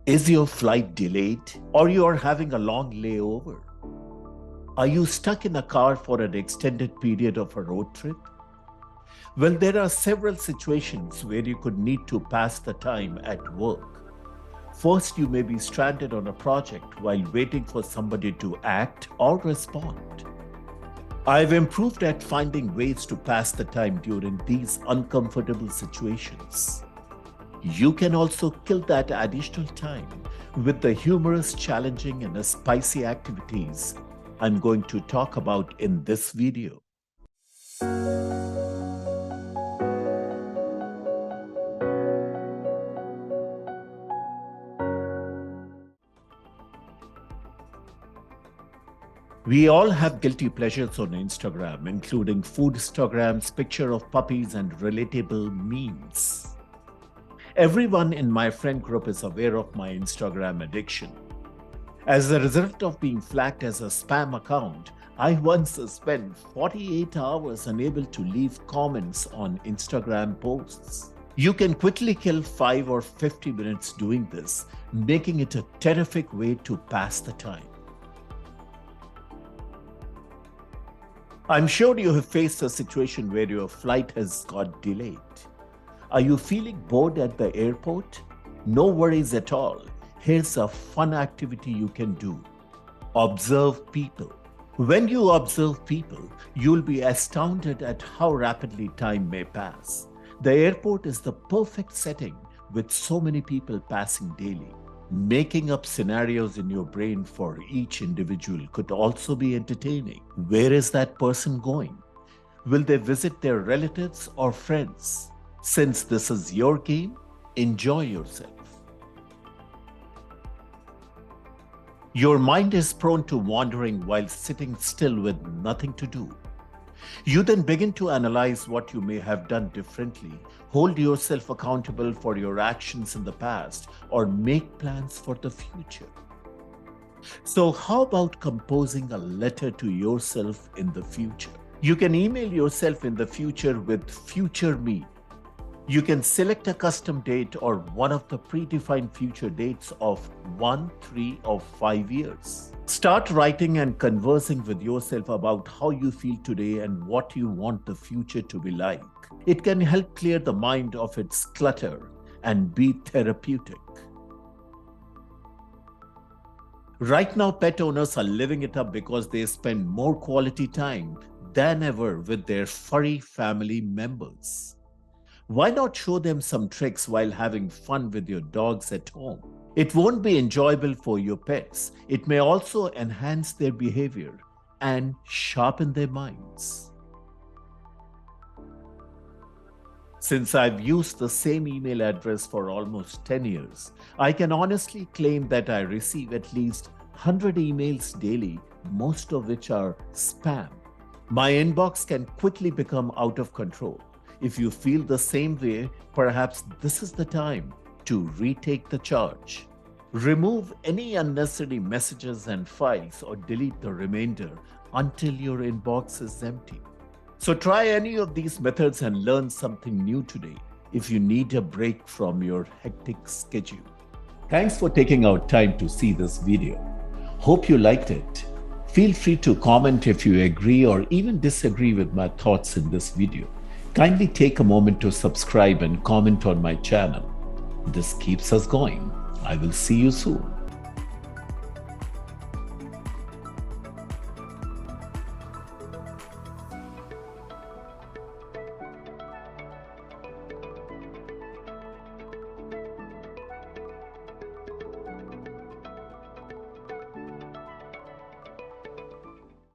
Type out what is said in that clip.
Is your flight delayed or you are having a long layover? Are you stuck in a car for an extended period of a road trip? Well, there are several situations where you could need to pass the time at work. First, you may be stranded on a project while waiting for somebody to act or respond. I've improved at finding ways to pass the time during these uncomfortable situations. You can also kill that additional time with the humorous, challenging, and spicy activities I'm going to talk about in this video. We all have guilty pleasures on Instagram, including foodstograms, picture of puppies, and relatable memes. Everyone in my friend group is aware of my Instagram addiction. As a result of being flagged as a spam account, I once spent 48 hours unable to leave comments on Instagram posts. You can quickly kill 5 or 50 minutes doing this, making it a terrific way to pass the time. I'm sure you have faced a situation where your flight has got delayed. Are you feeling bored at the airport? No worries at all. Here's a fun activity you can do. Observe people. When you observe people, you'll be astounded at how rapidly time may pass. The airport is the perfect setting with so many people passing daily. Making up scenarios in your brain for each individual could also be entertaining. Where is that person going? Will they visit their relatives or friends? Since this is your game, enjoy yourself. Your mind is prone to wandering while sitting still with nothing to do. You then begin to analyze what you may have done differently, hold yourself accountable for your actions in the past, or make plans for the future. So how about composing a letter to yourself in the future? You can email yourself in the future with future me. You can select a custom date or one of the predefined future dates of 1, 3, or 5 years. Start writing and conversing with yourself about how you feel today and what you want the future to be like. It can help clear the mind of its clutter and be therapeutic. Right now, pet owners are living it up because they spend more quality time than ever with their furry family members. Why not show them some tricks while having fun with your dogs at home? It won't be enjoyable for your pets. It may also enhance their behavior and sharpen their minds. Since I've used the same email address for almost 10 years, I can honestly claim that I receive at least 100 emails daily, most of which are spam. My inbox can quickly become out of control. If you feel the same way, perhaps this is the time to retake the charge. Remove any unnecessary messages and files or delete the remainder until your inbox is empty. So try any of these methods and learn something new today if you need a break from your hectic schedule. Thanks for taking out time to see this video. Hope you liked it. Feel free to comment if you agree or even disagree with my thoughts in this video. Kindly take a moment to subscribe and comment on my channel. This keeps us going. I will see you soon.